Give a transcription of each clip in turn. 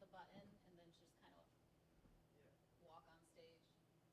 the button and then just kind of walk on stage whenever.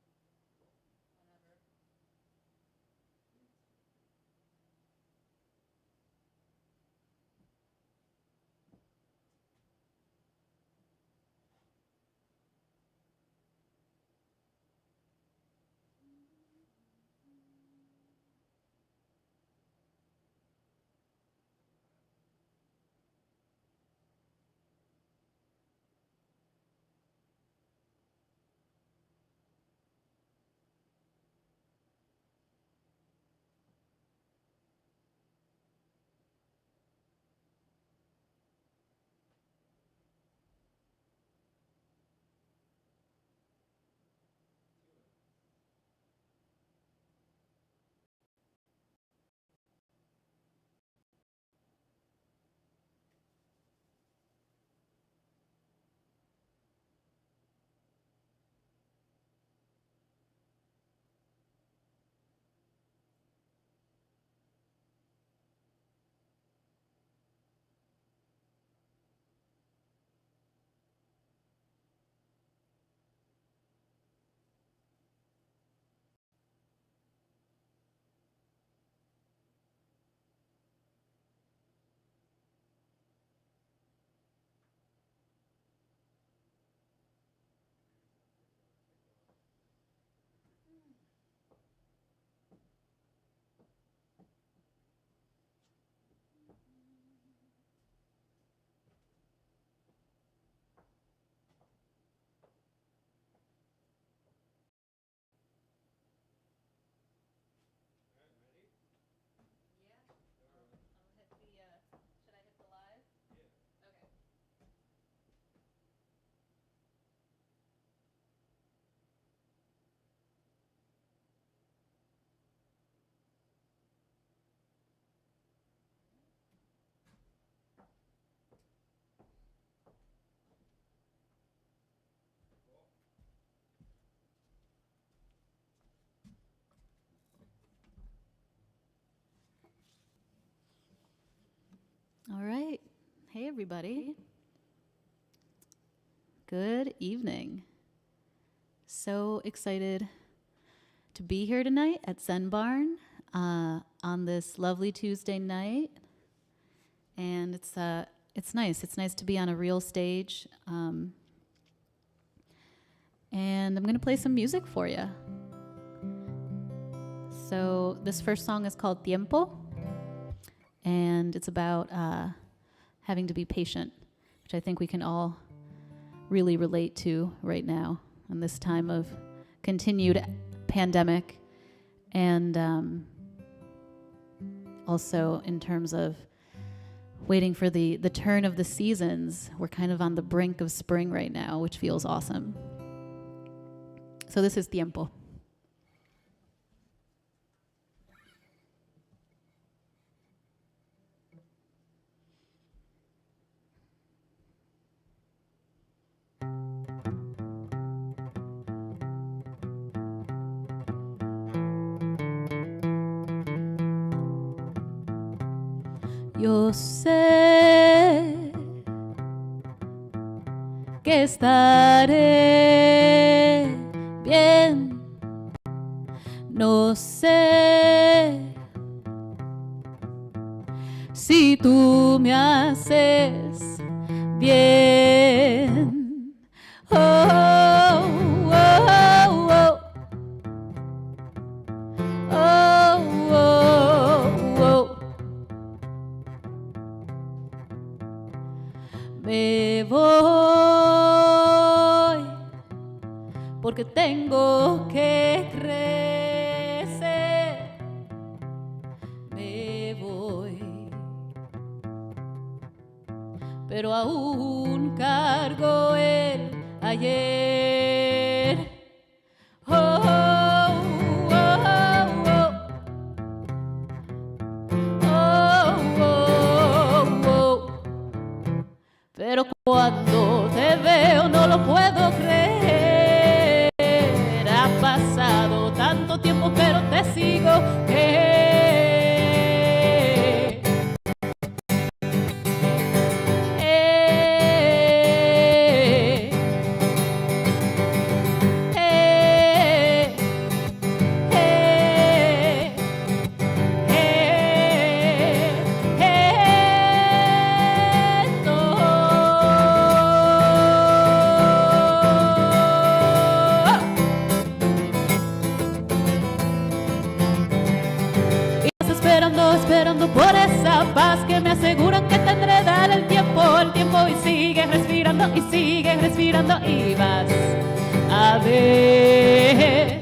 Should I hit the live? Yeah. Okay. All right. Hey, everybody. Good evening. So excited to be here tonight at Zenbarn on this lovely Tuesday night. And it's nice. It's nice to be on a real stage. And I'm going to play some music for you. So this first song is called Tiempo. And it's about having to be patient, which I think we can all really relate to right now in this time of continued pandemic. And also in terms of waiting for the turn of the seasons. We're kind of on the brink of spring right now, which feels awesome. So this is Tiempo. Yo sé que estaré bien, no sé si tú me haces bien. Oh, oh, oh, oh. Oh, oh, oh. Me voy porque tengo que crecer. Me voy, pero aún cargo el ayer. Oh, oh, oh, oh. Oh, oh, oh. Pero cuando te veo no lo puedo creer. Ha pasado tanto tiempo, pero te sigo. esperando por esa paz que me aseguran que tendré. Dale el tiempo y sigue respirando y vas a ver.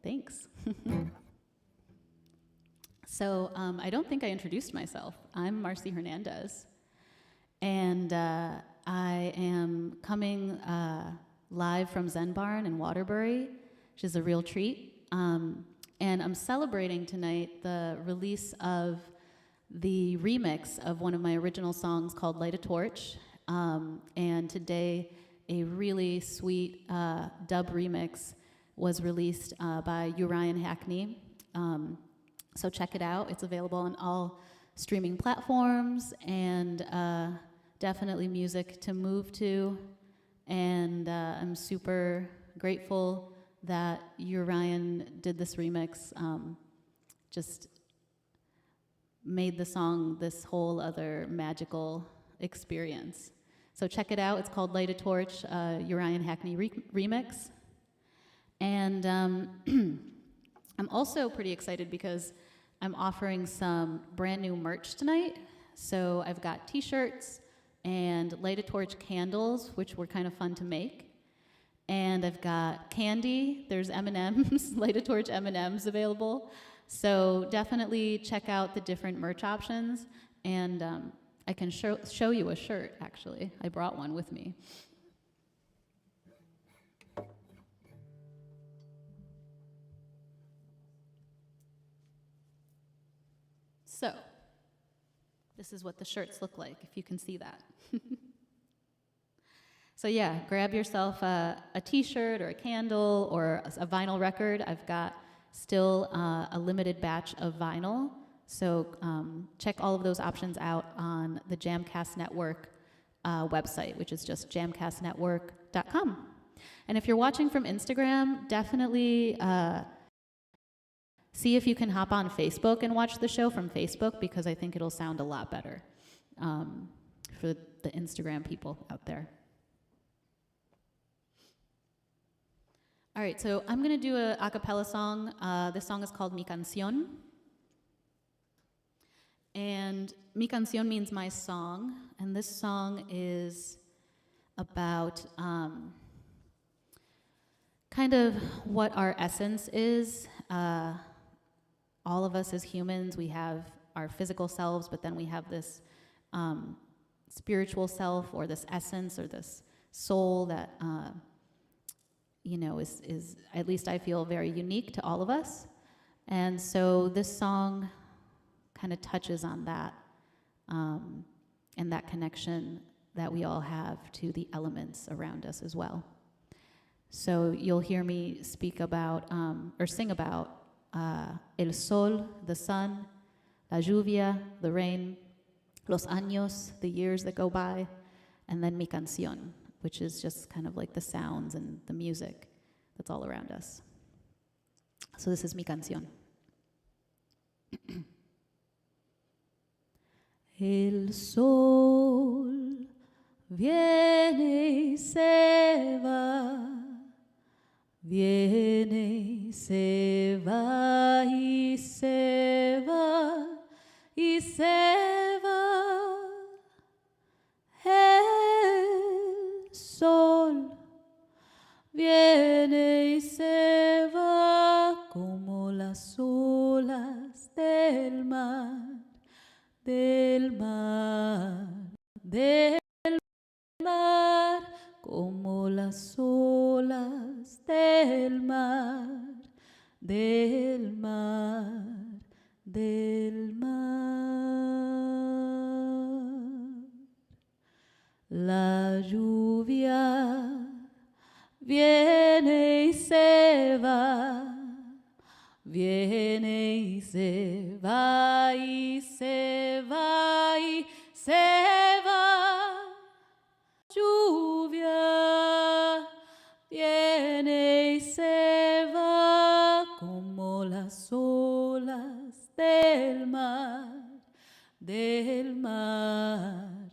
Thanks. So I don't think I introduced myself. I'm Marcie Hernandez, and I am coming live from Zenbarn in Waterbury, which is a real treat. And I'm celebrating tonight the release of the remix of one of my original songs called Light a Torch. And today, a really sweet dub remix was released by Urian Hackney. So check it out. It's available on all streaming platforms, and definitely music to move to. And I'm super grateful that Urian did this remix. Just made the song this whole other magical experience. So check it out. It's called Light a Torch, Urian Hackney remix. And I'm also pretty excited because I'm offering some brand new merch tonight. So I've got t-shirts and Light a Torch candles, which were kind of fun to make. And I've got candy. There's M&Ms, Light a Torch M&Ms available. So definitely check out the different merch options. And I can show you a shirt, actually. I brought one with me. So, this is what the shirts look like, if you can see that. So yeah, grab yourself a t-shirt or a candle or a vinyl record. I've got still a limited batch of vinyl. So check all of those options out on the Jamcast Network website, which is just jamcastnetwork.com. And if you're watching from Instagram, definitely see if you can hop on Facebook and watch the show from Facebook, because I think it'll sound a lot better for the Instagram people out there. All right, so I'm going to do a cappella song. This song is called Mi Canción. And Mi Canción means my song. And this song is about kind of what our essence is. All of us as humans, we have our physical selves, but then we have this spiritual self, or this essence, or this soul that is at least I feel very unique to all of us. And so this song kind of touches on that and that connection that we all have to the elements around us as well. So you'll hear me speak about or sing about el sol, the sun, la lluvia, the rain, los años, the years that go by, and then mi canción, which is just kind of like the sounds and the music that's all around us. So this is mi canción. El sol viene y se va, viene y se va y se va y se va. El sol viene y se va como las olas del mar, del mar, del mar, como las olas del mar, del mar, del mar. La lluvia viene y se va, viene y se va y se va y se va. Lluvia viene y se va como las olas del mar, del mar,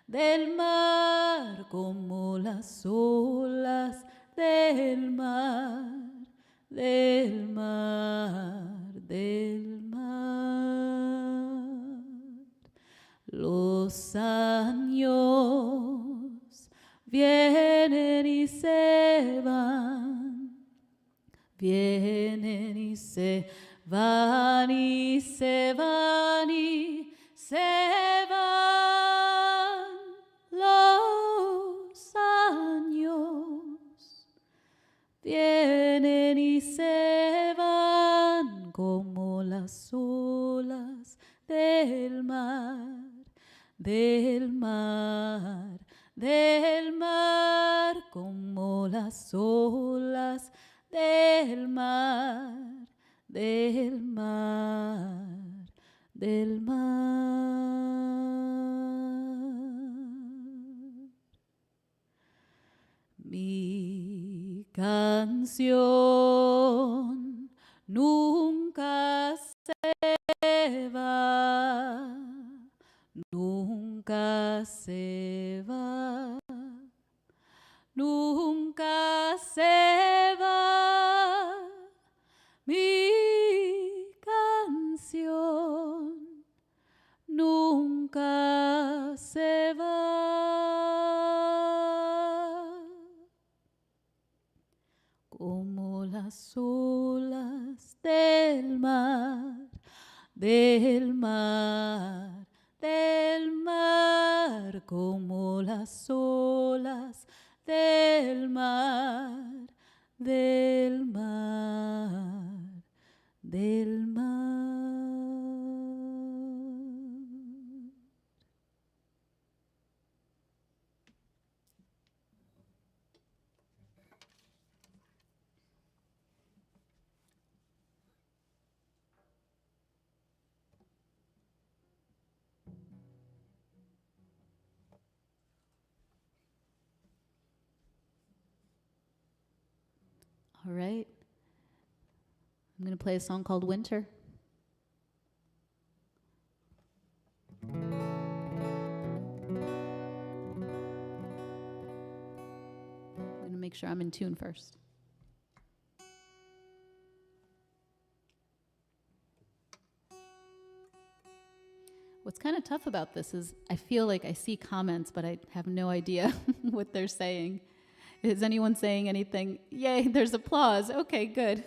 del mar, como las olas del mar, del mar, del mar. Los años vienen y se van, vienen y se van y se van y se van. Los años vienen y se van como las olas del mar, del mar, del mar, como las olas del mar, del mar, del mar. Mi canción nunca se va, nunca se va, nunca se va. Mi canción nunca se va, como las olas del mar, del mar, del mar, como las olas del mar, del mar, del mar. All right. I'm going to play a song called Winter. I'm going to make sure I'm in tune first. What's kind of tough about this is I feel like I see comments, but I have no idea what they're saying. Is anyone saying anything? Yay, there's applause. Okay, good.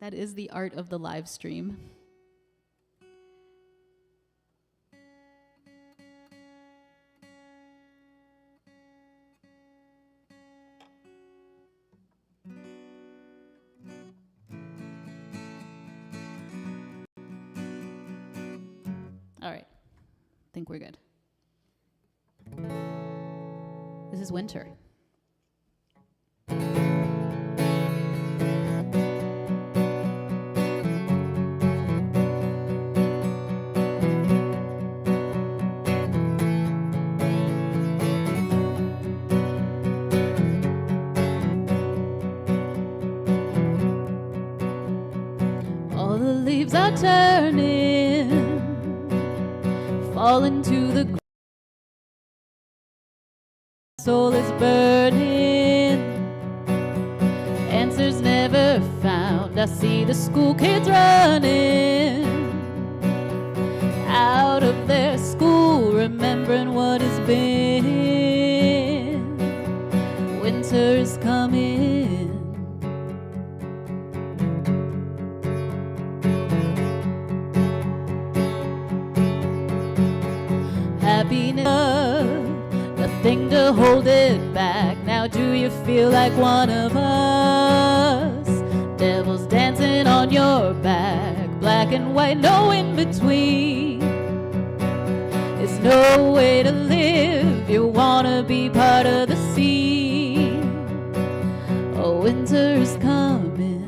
That is the art of the live stream. All right, I think we're good. This is Winter. All the leaves are turning, falling to the ground. Soul is burning, answers never found. I see the school kids running out of their school, remembering what has been. Winter's coming. Happiness, nothing to hold it back. Now do you feel like one of us? Devils dancing on your back, black and white, no in between. It's no way to live. You wanna be part of the scene. Oh, winter's coming.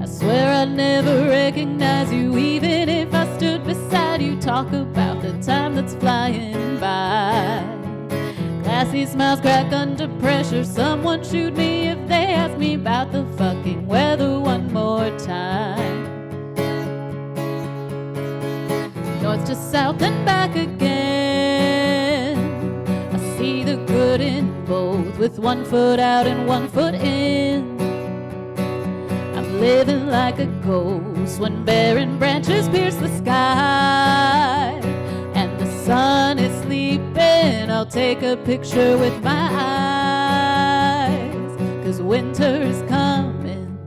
I swear I'd never recognize you, even if I stood beside you. Talk about the time that's flying by. Glassy smiles crack under pressure. Someone shoot me if they ask me about the fucking weather one more time. North to south and back again. I see the good in both, with one foot out and one foot in. I'm living like a ghost when barren branches pierce the sky and the sun is sleeping. I'll take a picture with my eyes, 'cause winter's coming.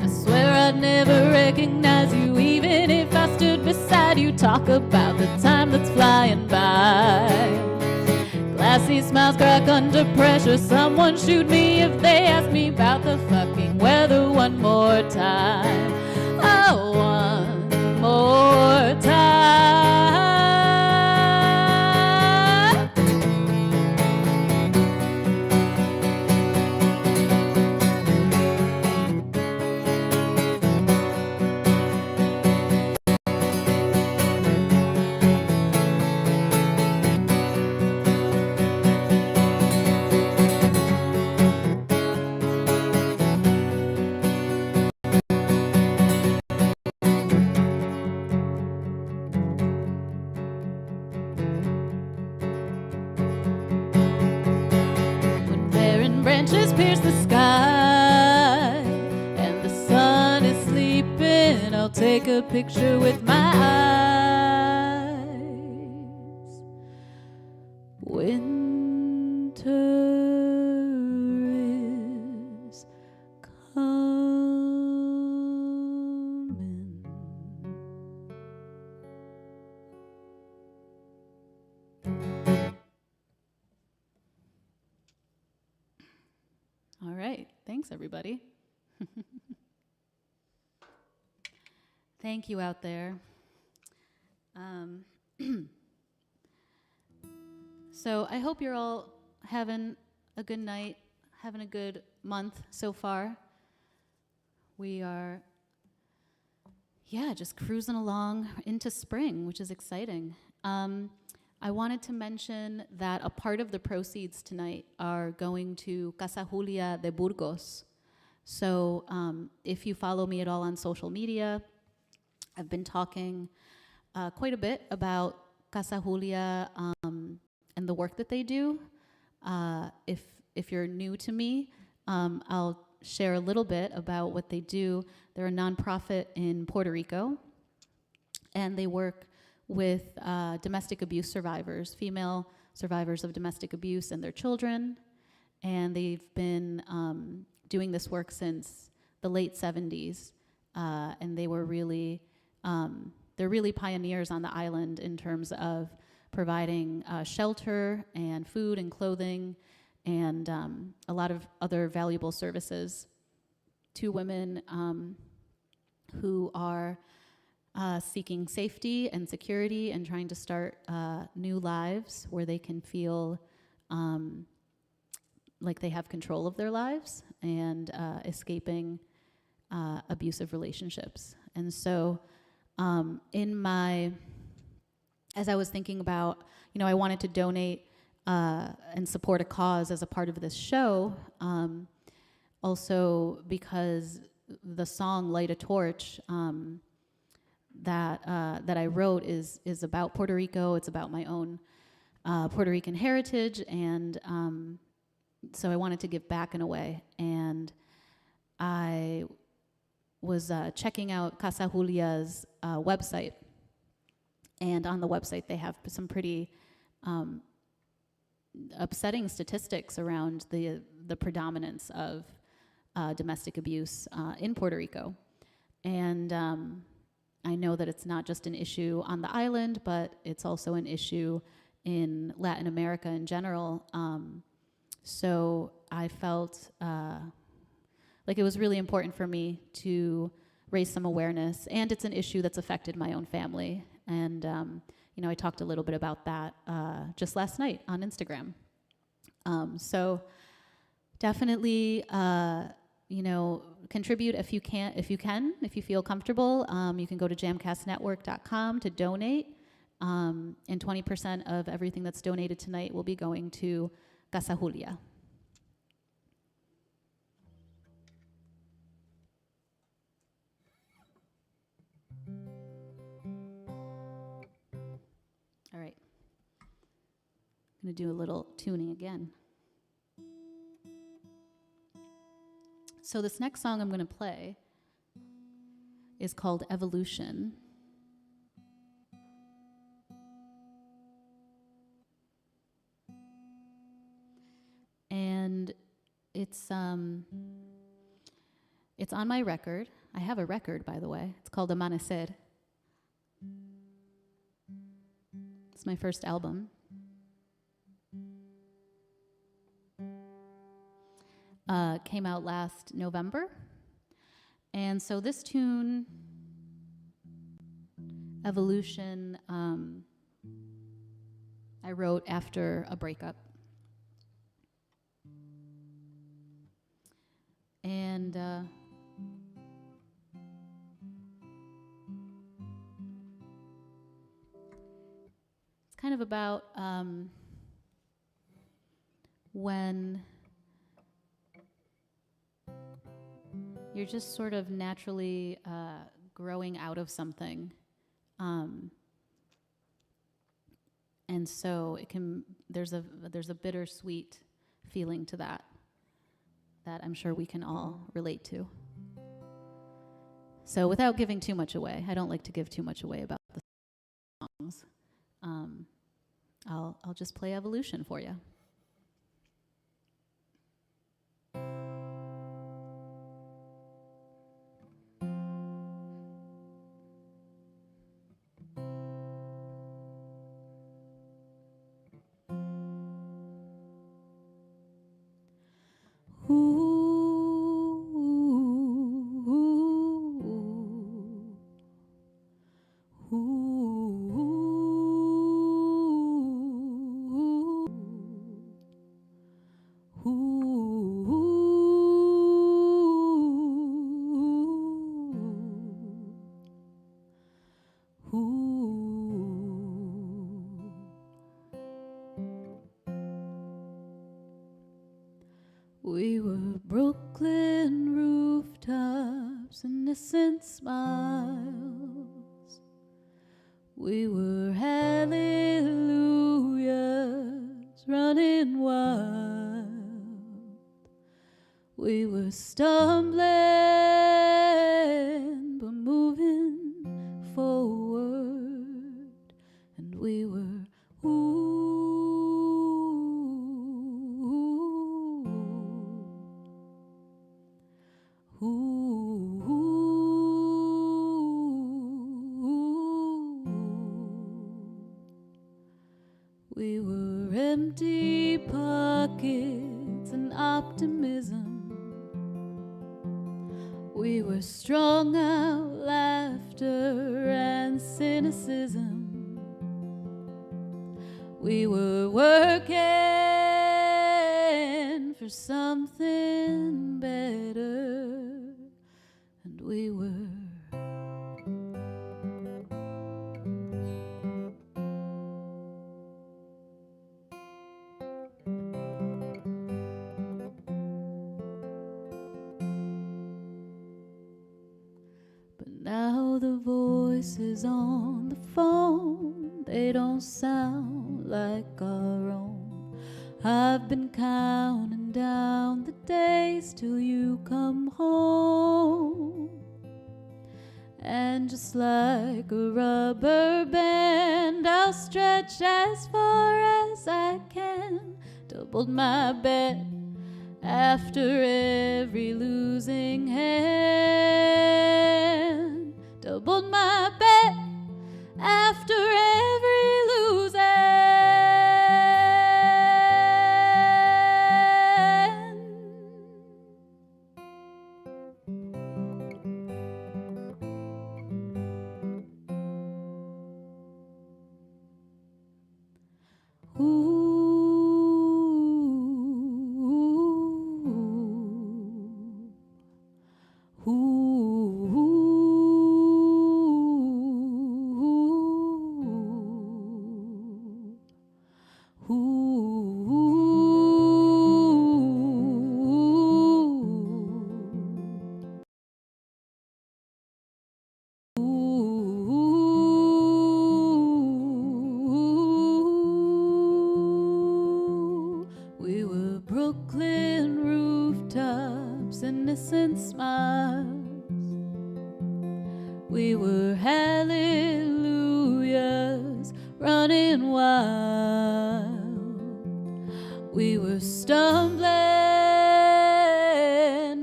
I swear I'd never recognize you, even if I stood beside you. Talk about the time that's flying by. Glassy smiles crack under pressure. Someone shoot me if they ask me about the fucking weather one more time. Oh, one more time. Branches pierce the sky and the sun is sleeping. I'll take a picture with my eyes. Winter is coming. All right. Thanks, everybody. Thank you out there. So I hope you're all having a good night, having a good month so far. We are, just cruising along into spring, which is exciting. I wanted to mention that a part of the proceeds tonight are going to Casa Julia de Burgos. So if you follow me at all on social media, I've been talking quite a bit about Casa Julia and the work that they do. If you're new to me, I'll share a little bit about what they do. They're a nonprofit in Puerto Rico, and they work with domestic abuse survivors, female survivors of domestic abuse and their children. And they've been doing this work since the late 70s. And they were really, they're really pioneers on the island in terms of providing shelter and food and clothing and a lot of other valuable services to women who are seeking safety and security and trying to start new lives where they can feel like they have control of their lives and escaping abusive relationships. And so as I was thinking about, I wanted to donate and support a cause as a part of this show, also because the song Light a Torch that I wrote is about Puerto Rico. It's about my own Puerto Rican heritage, and so I wanted to give back in a way. And I was checking out Casa Julia's website, and on the website they have some pretty upsetting statistics around the predominance of domestic abuse in Puerto Rico. And I know that it's not just an issue on the island, but it's also an issue in Latin America in general. So I felt like it was really important for me to raise some awareness, and it's an issue that's affected my own family. And I talked a little bit about that just last night on Instagram. So definitely, contribute if you can, if you feel comfortable. You can go to jamcastnetwork.com to donate, and 20% of everything that's donated tonight will be going to Casa Julia. All right. I'm going to do a little tuning again. So this next song I'm going to play is called Evolution. And it's on my record. I have a record, by the way. It's called Amanecer. It's my first album. Came out last November. And so this tune, Evolution, I wrote after a breakup. And it's kind of about when you're just sort of naturally growing out of something. And so there's a bittersweet feeling to that I'm sure we can all relate to. So without giving too much away, I don't like to give too much away about the songs. I'll just play Evolution for you. We were Brooklyn rooftops, innocent smiles. We were hallelujahs running wild. We were stumbling but moving forward, and we were we were empty pockets and optimism. We were strung out laughter and cynicism. We were working for something better, and we were now the voices on the phone, they don't sound like our own. I've been counting down the days till you come home. And just like a rubber band, I'll stretch as far as I can. Doubled my bet after every losing hand. Doubled my bet after every losing. smiles. We were hallelujahs running wild. We were stumbling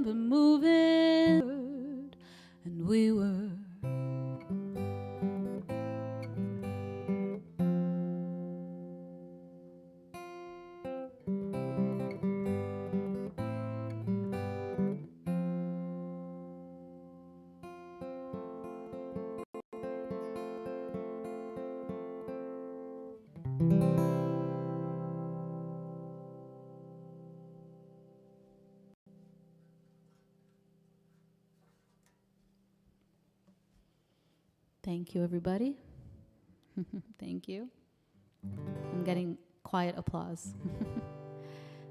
but moving forward, and we were Thank you, everybody. Thank you. I'm getting quiet applause,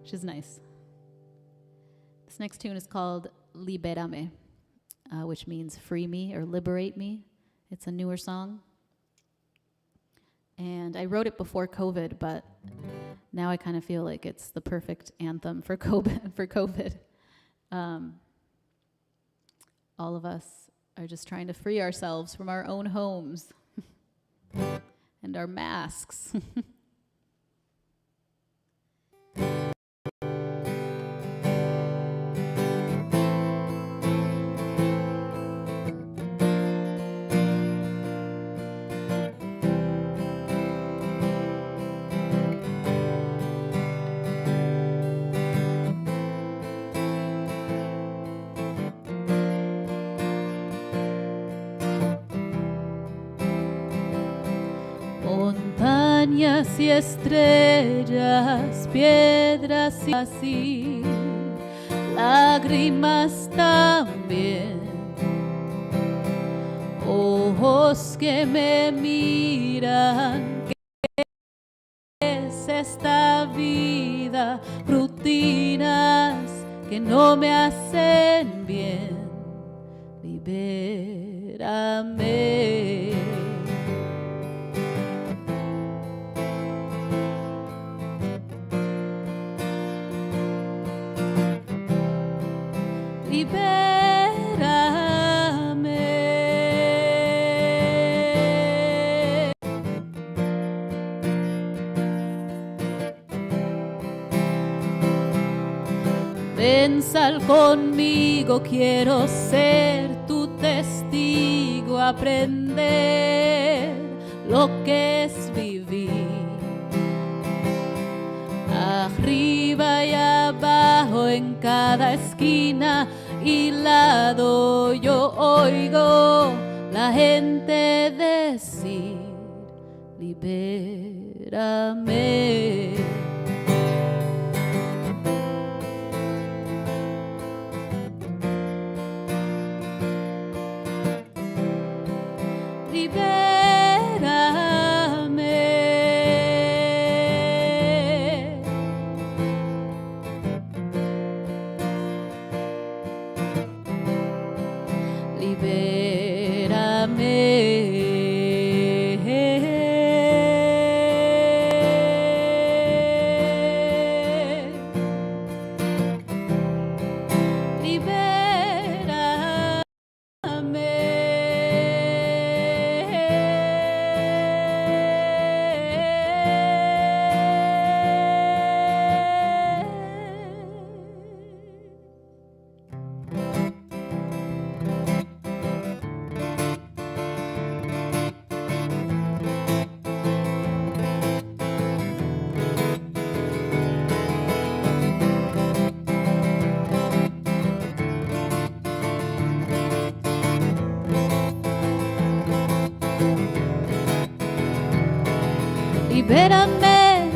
which is nice. This next tune is called Libérame, which means free me or liberate me. It's a newer song. And I wrote it before COVID, but now I kind of feel like it's the perfect anthem for COVID. All of us are just trying to free ourselves from our own homes and our masks. Montañas y estrellas, piedras y así, lágrimas también, ojos que me miran, ¿qué es esta vida? Rutinas que no me hacen bien, libérame. Libérame. Ven, sal conmigo, quiero ser tu testigo, aprender lo que es vivir. Arriba y abajo, en cada esquina y lado, yo oigo la gente decir: libérame. Libérame,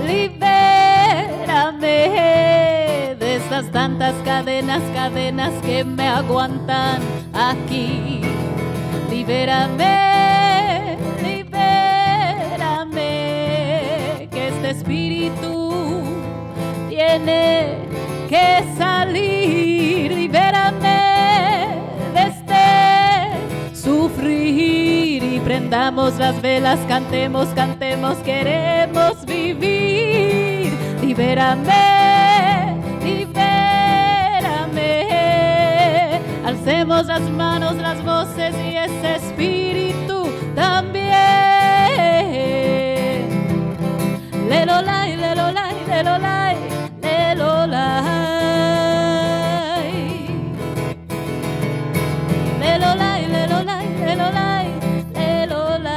libérame de estas tantas cadenas que me aguantan aquí. Libérame, libérame, que este espíritu tiene que salir. Libérame de este sufrir y prendamos las velas, cantemos, cantemos, queremos vivir. Libérame, libérame. alcemos las manos, las voces y ese espíritu también. Lelolai, lelolai, lelolai, lelolai. Lelolai, lelolai, lelolai, lelolai.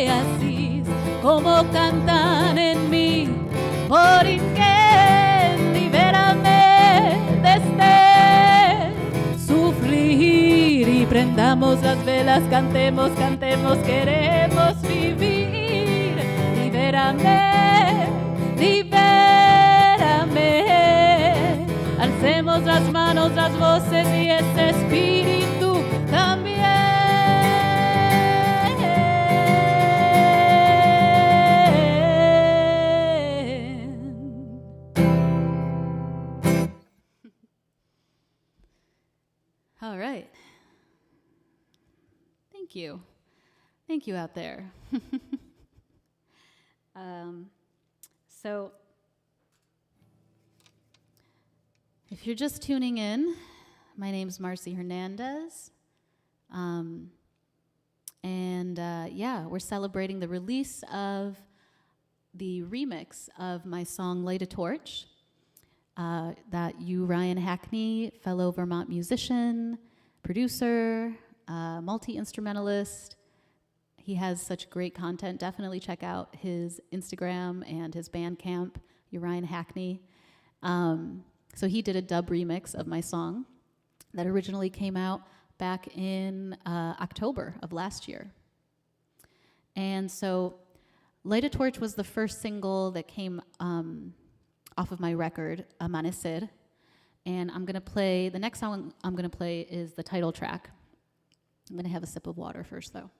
Así es como cantan en mí, Borinquen, libérame de este sufrir y prendamos las velas, cantemos, cantemos, queremos vivir. Libérame, libérame. Alcemos las manos, las voces y ese espíritu también. All right. Thank you. Thank you out there. So, if you're just tuning in, my name's Marcie Hernandez. We're celebrating the release of the remix of my song Light a Torch that Urian Hackney, fellow Vermont musician, producer, multi-instrumentalist. He has such great content. Definitely check out his Instagram and his Bandcamp, Urian Hackney. So he did a dub remix of my song that originally came out back in October of last year. And so Light a Torch was the first single that came off of my record, Amanecer. And the next song I'm gonna play is the title track. I'm gonna have a sip of water first though.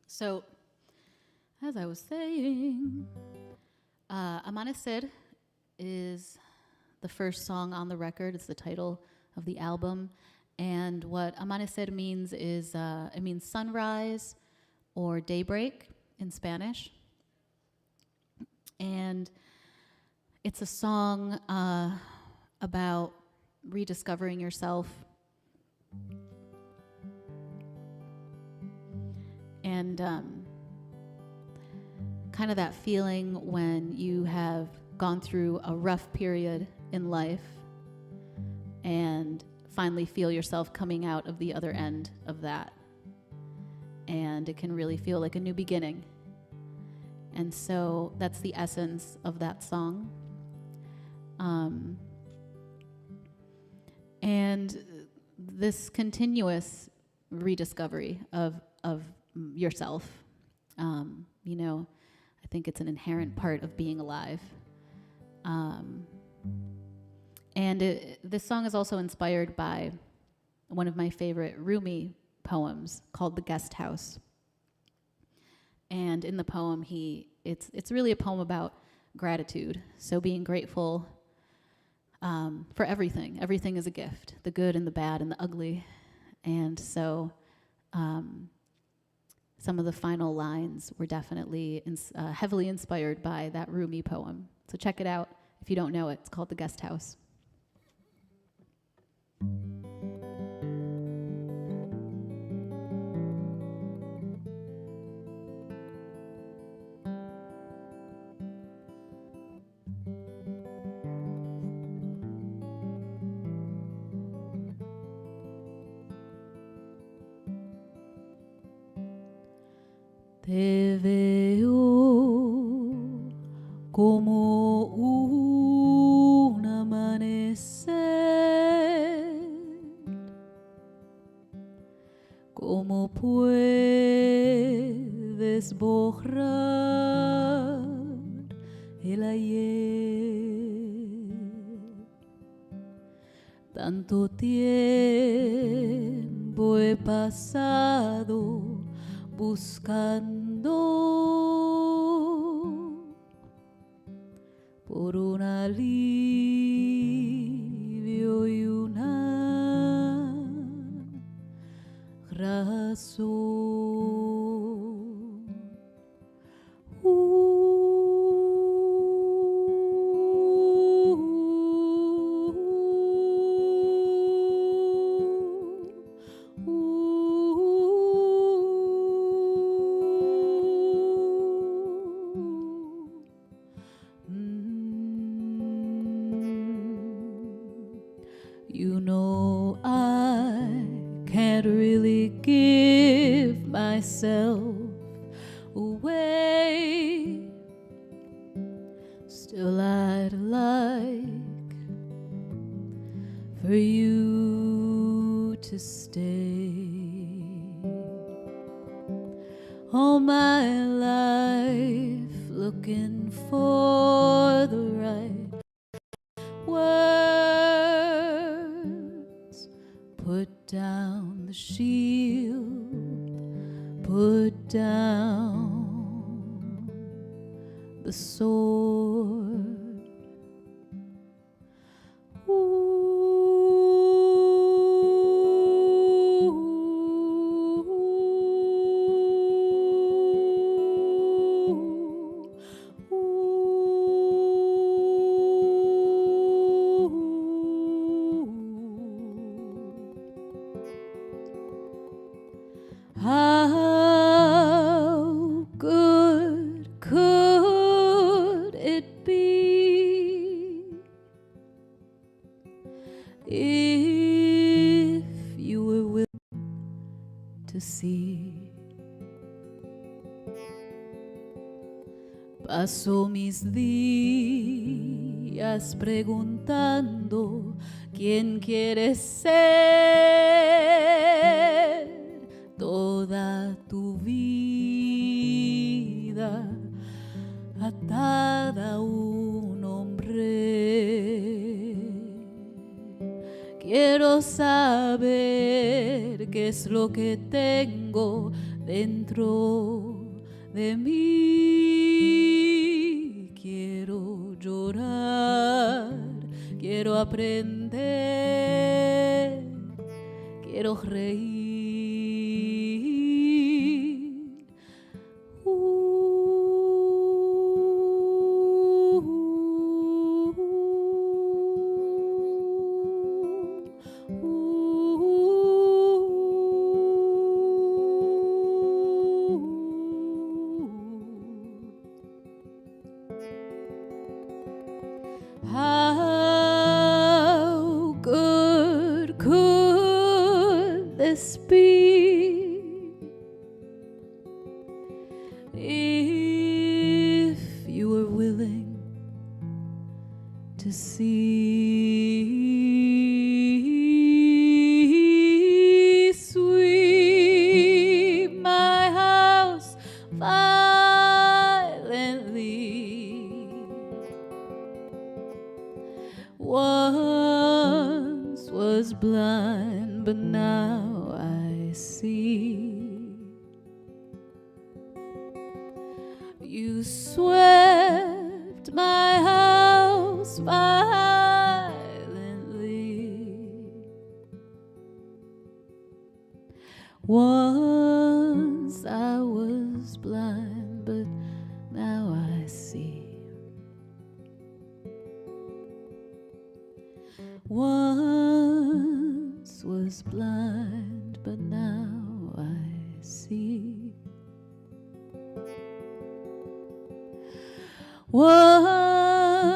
So, as I was saying, Amanecer is the first song on the record. It's the title of the album. And what Amanecer means is, it means sunrise or daybreak in Spanish. And it's a song about rediscovering yourself. And kind of that feeling when you have gone through a rough period in life and finally feel yourself coming out of the other end of that. And it can really feel like a new beginning. And so that's the essence of that song. And this continuous rediscovery of yourself, I think it's an inherent part of being alive. This song is also inspired by one of my favorite Rumi poems called The Guest House. And in the poem, it's really a poem about gratitude. So being grateful for everything. Everything is a gift, the good and the bad and the ugly. And so some of the final lines were definitely heavily inspired by that Rumi poem. So check it out if you don't know it. It's called The Guest House. Te veo como un amanecer, como puedes borrar el ayer. Tanto tiempo he pasado buscando por un alivio y una razón. You know I can't really give myself away. Still I'd like for you to stay. All my life looking for the right words. Put down the shield, put down the sword. How good could it be if you were willing to see? Paso mis días preguntando quién quieres ser. Toda tu vida atada a un hombre. Quiero saber qué es lo que tengo dentro de mí. Quiero llorar, quiero aprender, quiero reír. How good could this be if you were willing to see? Sweep my house violently. Once was blind, but now I see. You swept my house violently. Once I was blind, but now I see. Once was blind, but now I see. Once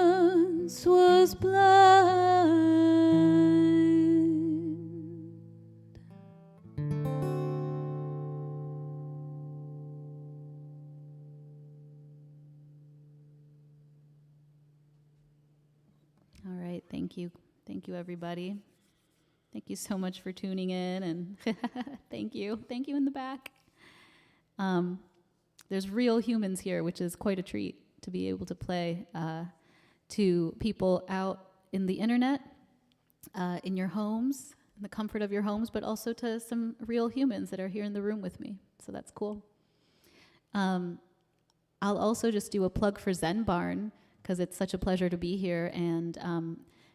was blind. All right, thank you. Thank you, everybody. Thank you so much for tuning in, and thank you in the back. There's real humans here, which is quite a treat to be able to play to people out in the internet, in your homes, in the comfort of your homes, but also to some real humans that are here in the room with me. So that's cool. I'll also just do a plug for Zenbarn, because it's such a pleasure to be here. And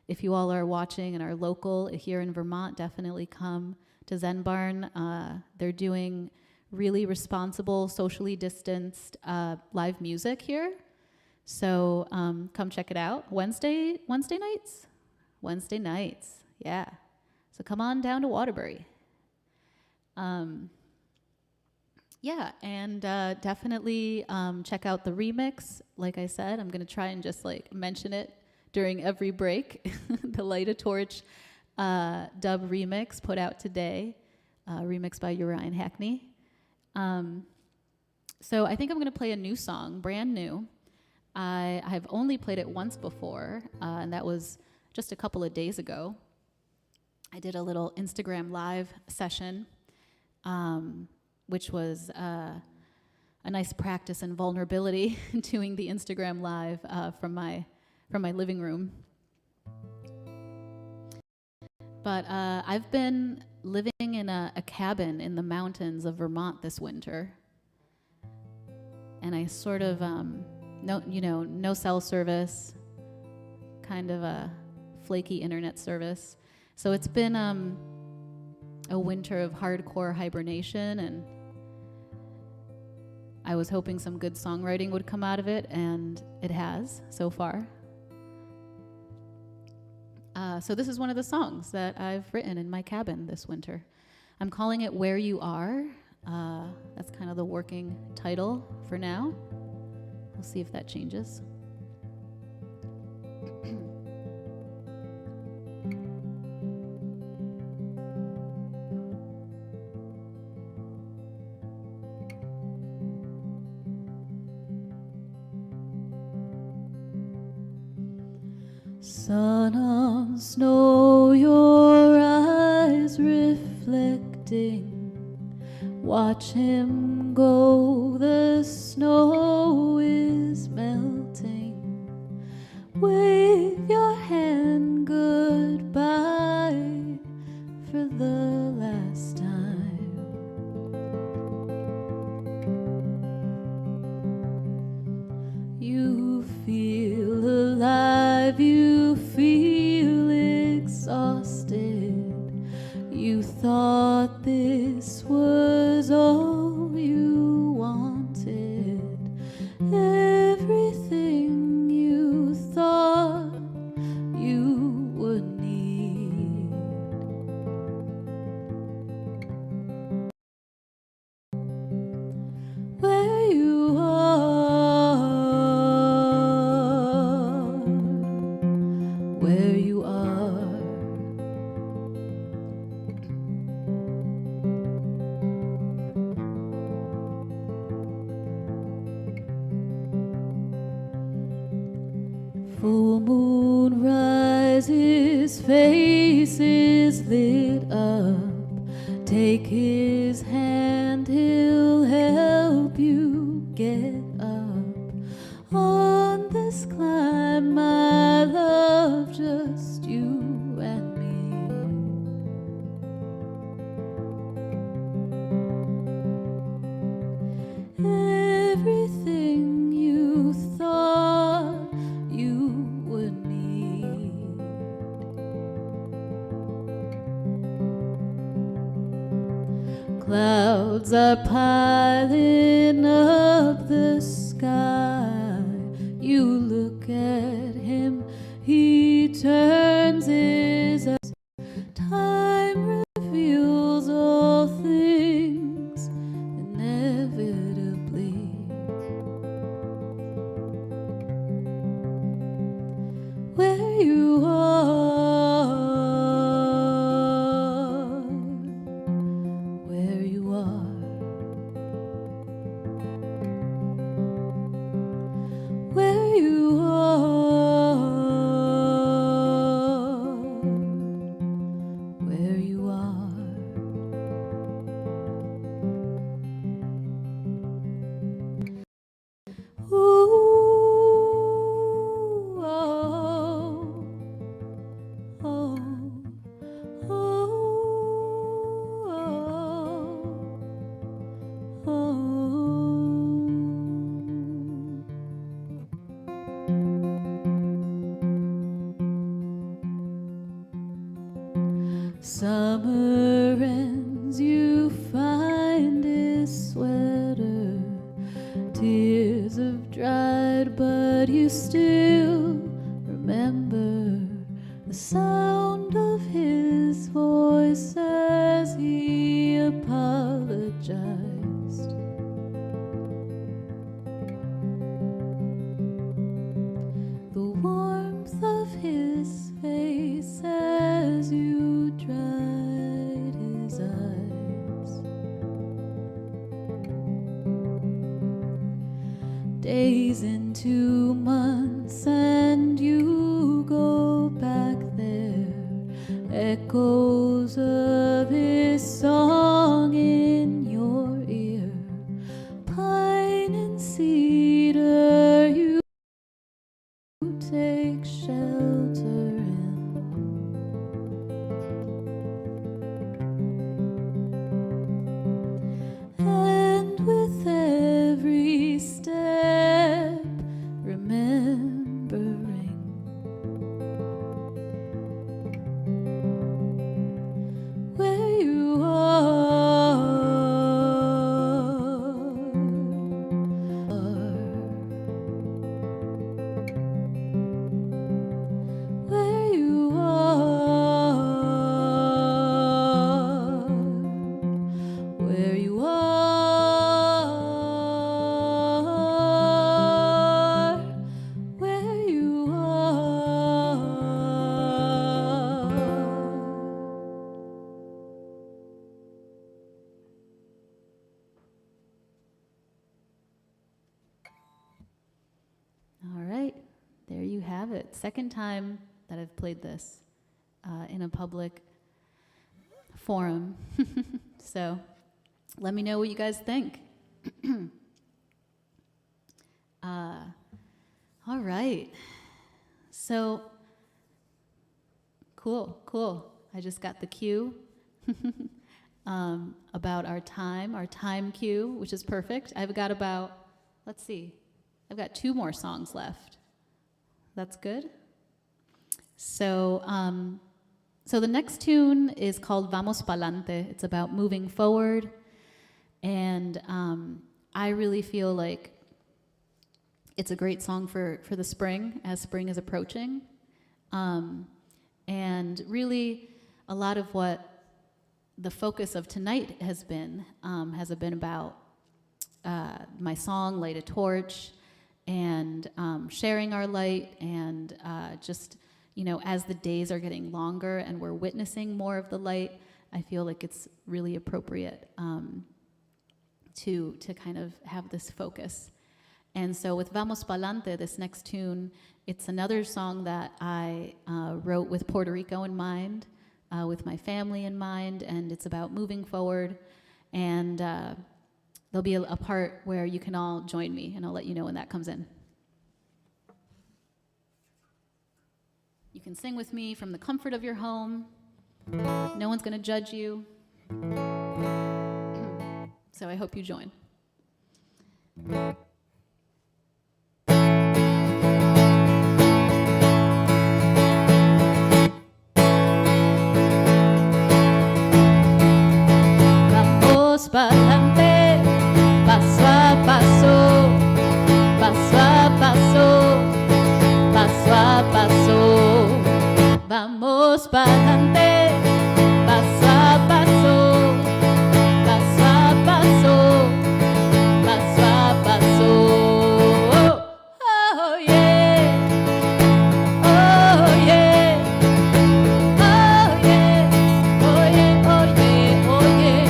if you all are watching and are local here in Vermont, definitely come to Zenbarn. They're doing really responsible, socially distanced live music here. So come check it out. Wednesday nights? Wednesday nights, yeah. So come on down to Waterbury. Yeah, and definitely check out the remix. Like I said, I'm gonna try and just like mention it during every break. The Light a Torch dub remix put out today, remixed by Urian Hackney. So I think I'm gonna play a new song, brand new. I have only played it once before, and that was just a couple of days ago. I did a little Instagram live session, which was a nice practice in vulnerability, doing the Instagram live from my living room. But I've been living in a cabin in the mountains of Vermont this winter, and I sort of no cell service, kind of a flaky internet service. So it's been a winter of hardcore hibernation, and I was hoping some good songwriting would come out of it, and it has so far. So this is one of the songs that I've written in my cabin this winter. I'm calling it Where You Are. That's kind of the working title for now. We'll see if that changes. Sun on snow, your eyes reflecting. Watch him go, the snow is melting. Wave your hand goodbye for the last time. You feel alive, you feel exhausted. You thought this was all you wanted. Everything you thought you would need. Where you are, where you are. Full moon rises, face is lit up. Take his hand, he'll help you get up. On this climb, my love, just you and me. Everything you thought you would need. Clouds are piling up the sky. You look at him, he turns his eyes. Time reveals all things inevitably. Where you are, where you are. Where you are, where you are. Ooh, oh, oh, oh, oh, oh. Summer and you still remember the sound of his voice as he apologized? The warmth of his face as you dried his eyes. Days into months and you go back there, echoes of his song in your ear, pine and cedar you take shelter in. And with every step remembering where you are, where you are, where you are, where you are. All right, there you have it. Second time that I've played this in a public forum. So let me know what you guys think. All right. So cool. I just got the cue about our time cue, which is perfect. I've got about, let's see, I've got 2 more songs left. That's good. So, so the next tune is called Vamos Palante. It's about moving forward. And I really feel like it's a great song for the spring, as spring is approaching. And really, a lot of what the focus of tonight has been about my song, Light a Torch, and sharing our light, and just, you know, as the days are getting longer and we're witnessing more of the light, I feel like it's really appropriate to kind of have this focus. And so with Vamos Palante, this next tune, it's another song that I wrote with Puerto Rico in mind, with my family in mind, and it's about moving forward. And there'll be a part where you can all join me, and I'll let you know when that comes in. You can sing with me from the comfort of your home. No one's going to judge you. So I hope you join. Vamos pa'lante, paso a paso, paso a paso, paso a paso. Vamos pa'lante, paso a paso, paso a paso, paso a paso. Oh yeah, oh yeah, oh yeah, oh yeah, oh yeah, oh yeah.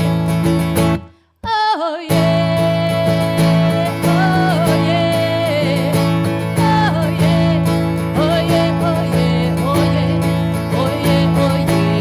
Oh yeah, oh yeah, oh yeah, oh yeah, oh yeah, oh yeah, oh yeah, oh yeah.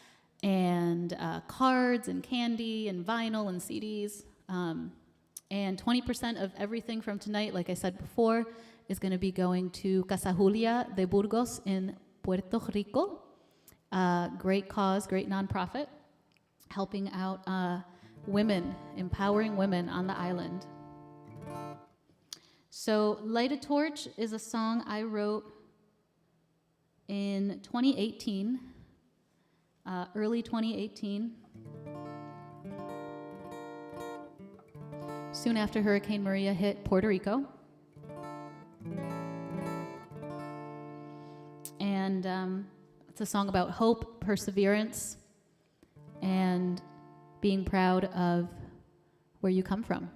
and cards and candy and vinyl and CDs. And 20% of everything from tonight, like I said before, is going to be going to Casa Julia de Burgos in Puerto Rico. Great cause, great nonprofit, helping out women, empowering women on the island. So Light a Torch is a song I wrote in 2018, early 2018. Soon after Hurricane Maria hit Puerto Rico. And it's a song about hope, perseverance, and being proud of where you come from.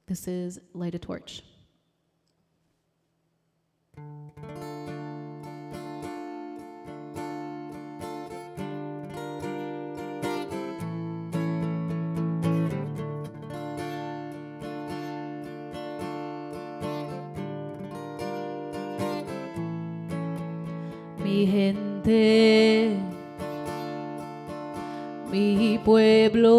This is Light a Torch. Mi gente, mi pueblo,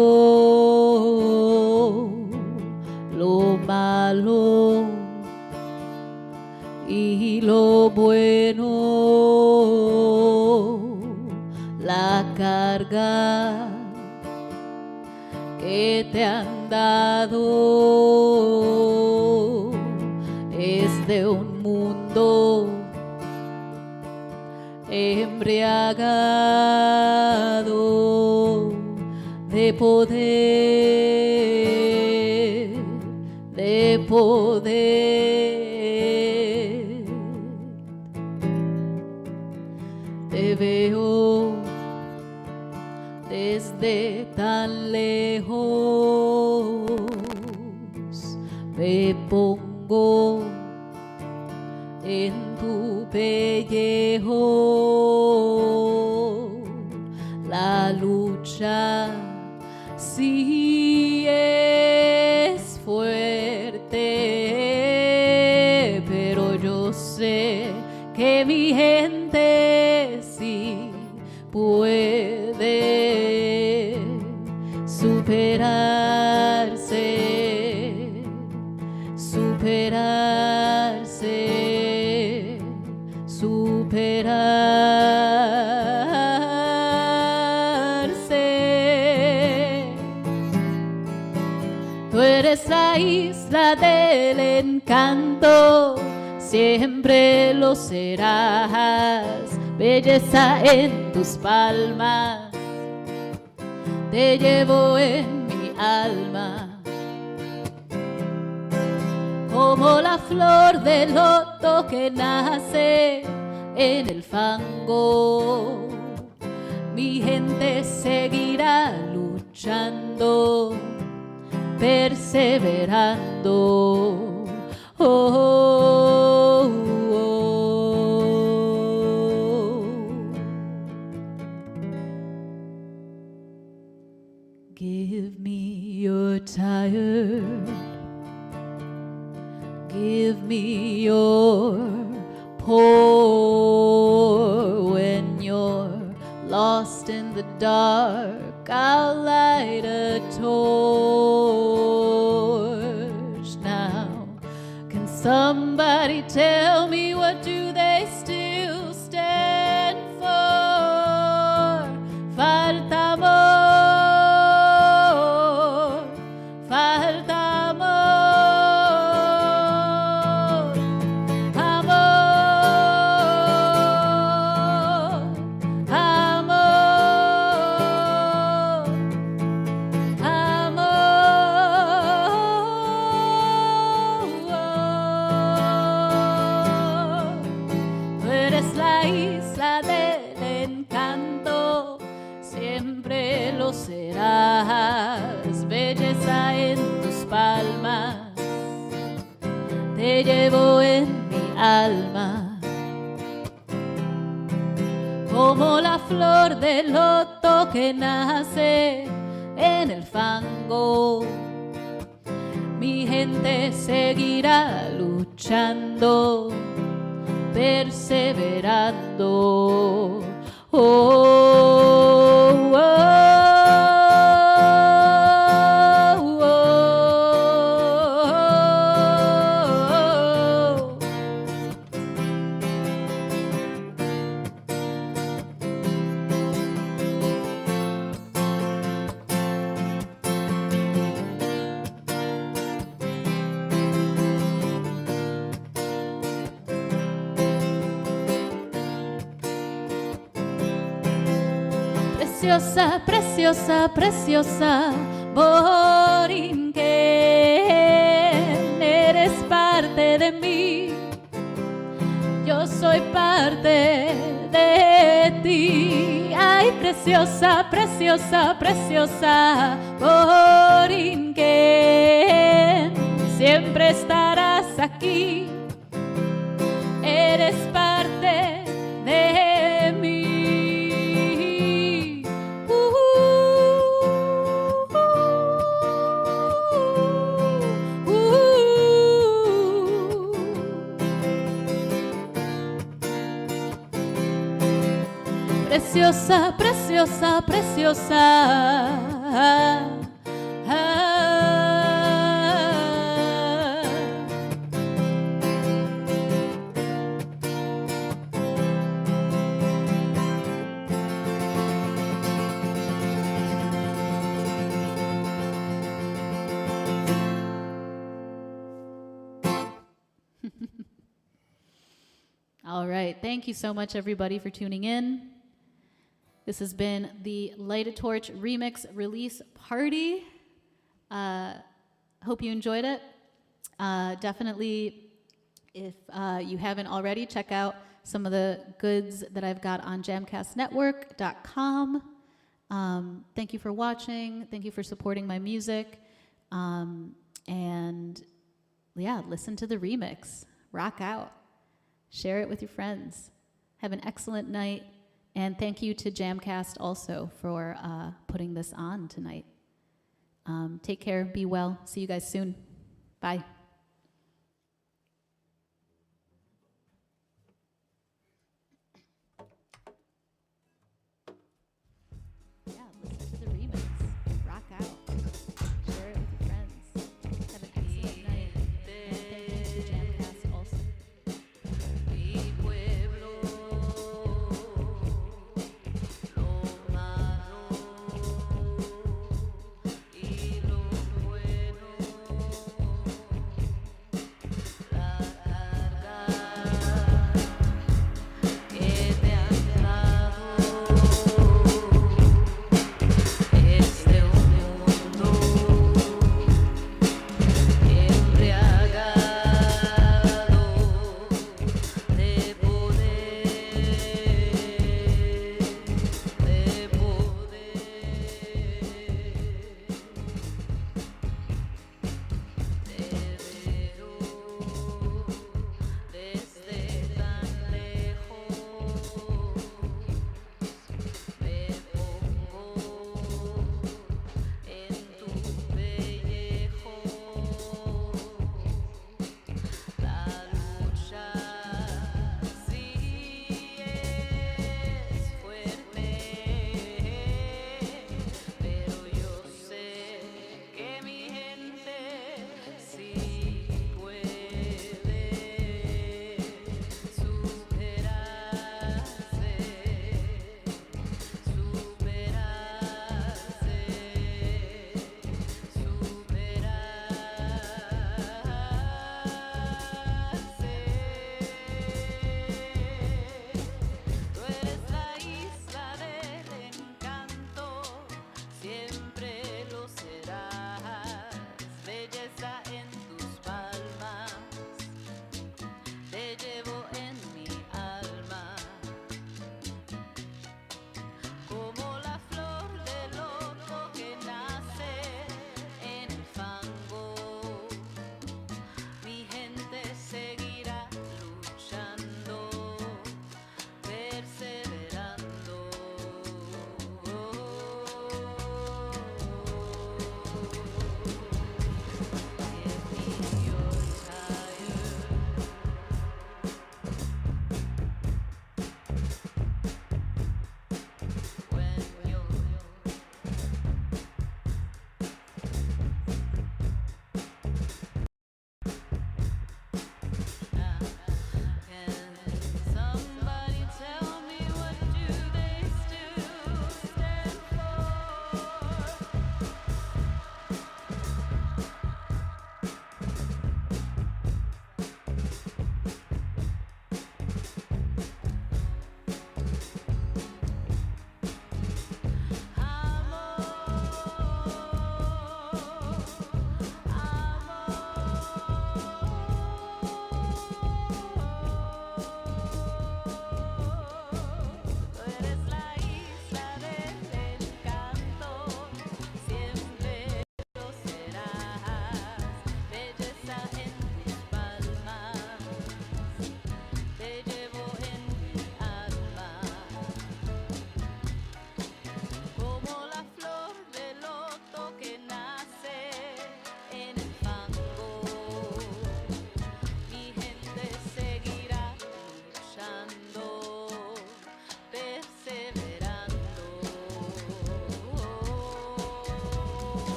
lo malo y lo bueno, la carga que te han dado es de un mundo embriagado de poder, de poder. Te veo desde tan lejos, me pongo en tu pellejo. La lucha sí es fuerte, pero yo sé que mi gente sí puede superarse, superarse, superarse. Tú eres la isla del encanto, siempre lo serás. Belleza en tus palmas, te llevo en mi alma. Como la flor de loto que nace en el fango, mi gente seguirá luchando, perseverando. Oh, oh, oh. Give me your tired, give me your poor. When you're lost in the dark, I'll light a torch. Now, can somebody tell me, what do they still stand for? Falta amor, falta amor, amor, amor, amor. Tú eres la isla del encanto, siempre lo serás. Belleza en tus palmas, te llevo en mi alma. Como la flor de loto que nace en el fango, mi gente seguirá luchando, perseverando. Oh, Preciosa, preciosa, preciosa, Borinquen, eres parte de mí, yo soy parte de ti. Ay, preciosa, preciosa, preciosa, Borinquen, siempre estarás aquí, eres parte de mí. Preciosa, preciosa, preciosa. All right. Thank you so much, everybody, for tuning in. This has been the Light a Torch Remix Release Party. Hope you enjoyed it. Definitely, if you haven't already, check out some of the goods that I've got on jamcastnetwork.com. Thank you for watching. Thank you for supporting my music. And yeah, listen to the remix. Rock out. Share it with your friends. Have an excellent night. And thank you to Jamcast also for putting this on tonight. Take care. Be well. See you guys soon. Bye. Yeah, listen to the remix. Rock out. Share it with your friends. Have an excellent night. And thank you to Jamcast also.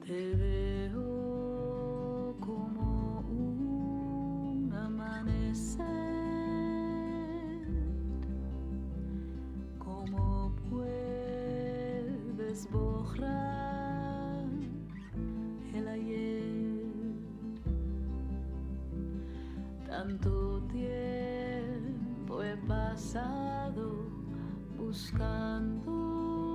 Te veo como un amanecer. ¿Cómo puedes borrar el ayer? Tanto tiempo he pasado buscando